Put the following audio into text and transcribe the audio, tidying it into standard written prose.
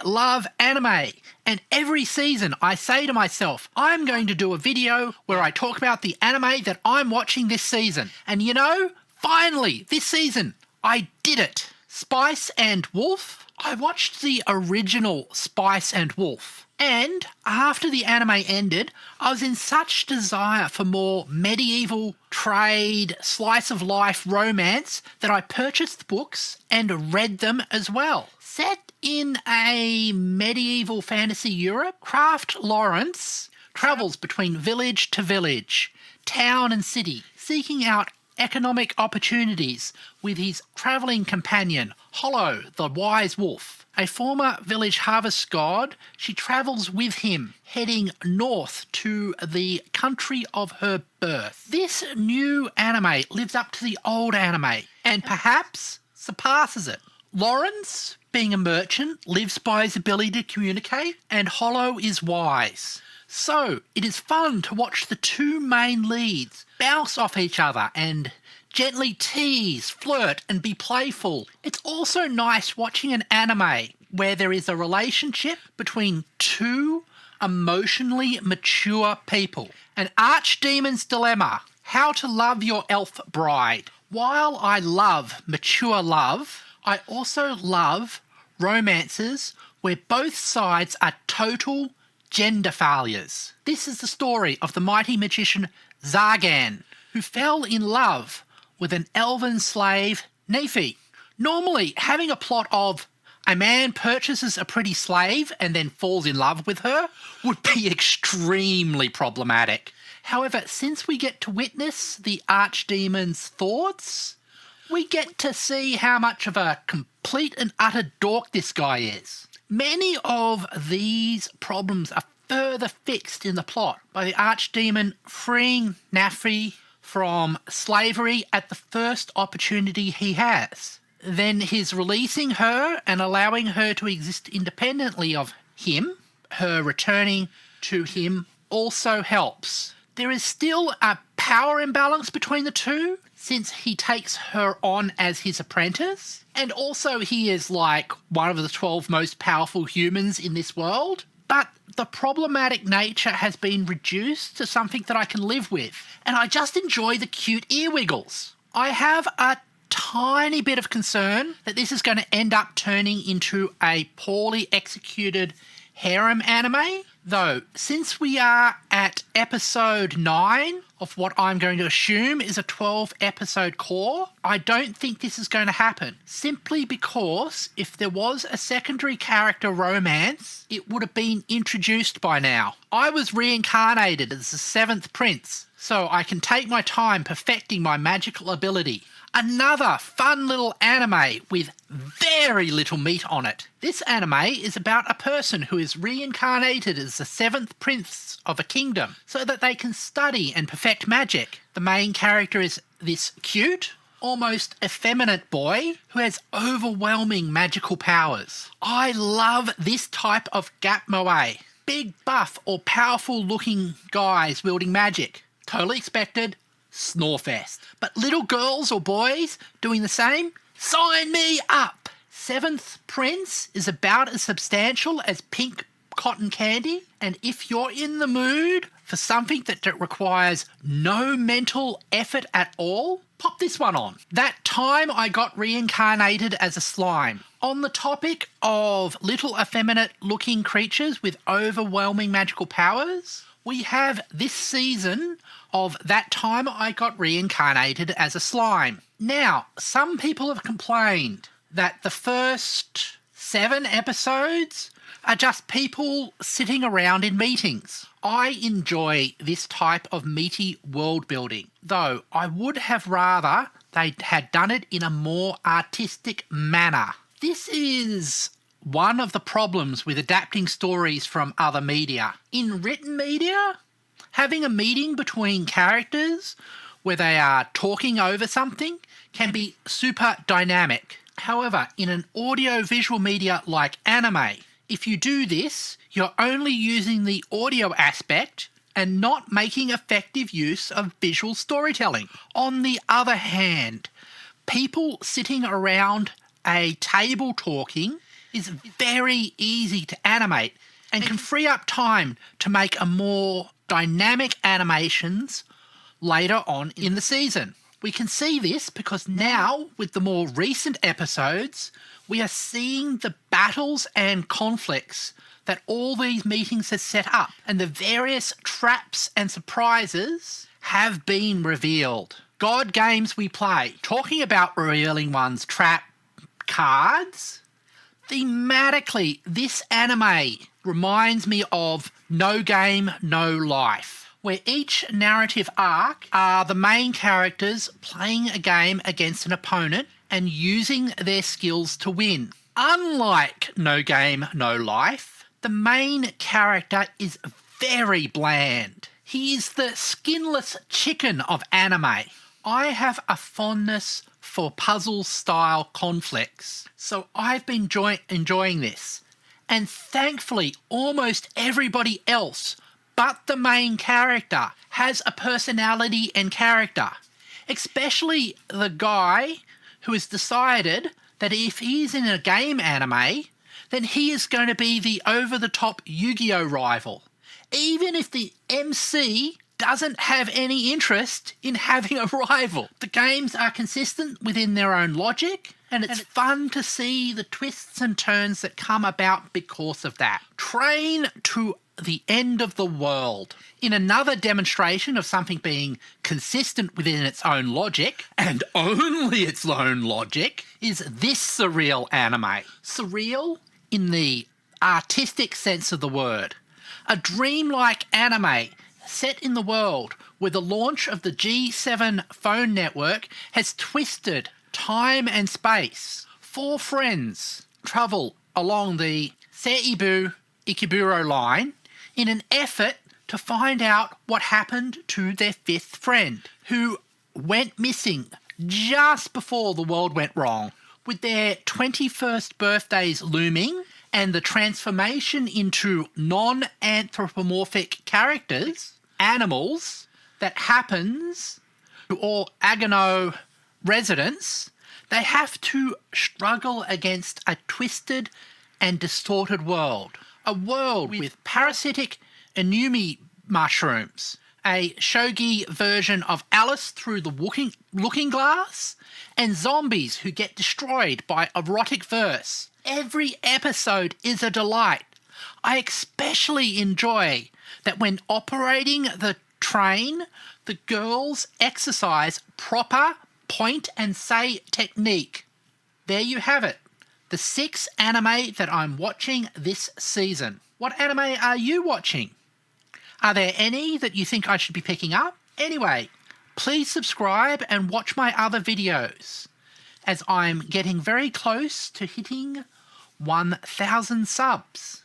love anime, and every season I say to myself, I'm going to do a video where I talk about the anime that I'm watching this season. And you know, finally, this season, I did it. Spice and Wolf. I watched the original Spice and Wolf. And after the anime ended, I was in such desire for more medieval trade, slice of life romance that I purchased books and read them as well. Set in a medieval fantasy Europe, Craft Lawrence travels between village to village, town and city, seeking out economic opportunities with his travelling companion, Hollow, the wise wolf. A former village harvest god, she travels with him, heading north to the country of her birth. This new anime lives up to the old anime, and perhaps surpasses it. Lawrence, being a merchant, lives by his ability to communicate, and Hollow is wise. So, it is fun to watch the two main leads bounce off each other and gently tease, flirt, and be playful. It's also nice watching an anime where there is a relationship between two emotionally mature people. An archdemon's dilemma, how to love your elf bride. While I love mature love, I also love romances where both sides are total gender failures. This is the story of the mighty magician Zargan, who fell in love with an elven slave, Nephi. Normally, having a plot of a man purchases a pretty slave and then falls in love with her would be extremely problematic. However, since we get to witness the archdemon's thoughts, we get to see how much of a complete and utter dork this guy is. Many of these problems are further fixed in the plot by the archdemon freeing Nephi from slavery at the first opportunity he has. Then his releasing her and allowing her to exist independently of him, her returning to him, also helps. There is still a power imbalance between the two, since he takes her on as his apprentice, and also he is like one of the 12 most powerful humans in this world. But the problematic nature has been reduced to something that I can live with, and I just enjoy the cute ear wiggles. I have a tiny bit of concern that this is going to end up turning into a poorly executed harem anime, though since we are at episode 9 of what I'm going to assume is a 12-episode core, I don't think this is going to happen, simply because if there was a secondary character romance, it would have been introduced by now. I was reincarnated as the 7th prince, so I can take my time perfecting my magical ability. Another fun little anime with very little meat on it. This anime is about a person who is reincarnated as the 7th prince of a kingdom so that they can study and perfect magic. The main character is this cute, almost effeminate boy who has overwhelming magical powers. I love this type of gap moe. Big, buff, or powerful looking guys wielding magic. Totally expected. Snorefest. But little girls or boys doing the same? Sign me up! 7th Prince is about as substantial as pink cotton candy, and if you're in the mood for something that requires no mental effort at all, pop this one on. That Time I Got Reincarnated as a Slime. On the topic of little effeminate looking creatures with overwhelming magical powers, we have this season of That Time I Got Reincarnated as a Slime. Now, some people have complained that the first 7 episodes are just people sitting around in meetings. I enjoy this type of meaty world building, though I would have rather they had done it in a more artistic manner. This is one of the problems with adapting stories from other media. In written media, having a meeting between characters where they are talking over something can be super dynamic. However, in an audio-visual media like anime, if you do this, you're only using the audio aspect and not making effective use of visual storytelling. On the other hand, people sitting around a table talking is very easy to animate and can free up time to make a more dynamic animations later on in the season. We can see this because now, with the more recent episodes, we are seeing the battles and conflicts that all these meetings have set up, and the various traps and surprises have been revealed. God games we play. Talking about revealing one's trap cards, thematically, this anime reminds me of No Game, No Life, where each narrative arc are the main characters playing a game against an opponent and using their skills to win. Unlike No Game, No Life, the main character is very bland. He is the skinless chicken of anime. I have a fondness for puzzle-style conflicts, so I've been enjoying this. And thankfully, almost everybody else but the main character has a personality and character, especially the guy who has decided that if he's in a game anime, then he is going to be the over-the-top Yu-Gi-Oh! Rival, even if the MC doesn't have any interest in having a rival. The games are consistent within their own logic, and it's fun to see the twists and turns that come about because of that. Train to the End of the World. In another demonstration of something being consistent within its own logic, and only its own logic, is this surreal anime. Surreal in the artistic sense of the word. A dreamlike anime set in the world where the launch of the G7 phone network has twisted time and space. 4 friends travel along the Seibu Ikeburo line in an effort to find out what happened to their 5th friend, who went missing just before the world went wrong. With their 21st birthdays looming and the transformation into non-anthropomorphic characters, animals, that happens to all Agano residents, they have to struggle against a twisted and distorted world. A world with parasitic inumi mushrooms, a shogi version of Alice through the looking glass, and zombies who get destroyed by erotic verse. Every episode is a delight. I especially enjoy that when operating the train, the girls exercise proper point and say technique. There you have it. The 6 anime that I'm watching this season. What anime are you watching? Are there any that you think I should be picking up? Anyway, please subscribe and watch my other videos, as I'm getting very close to hitting 1,000 subs.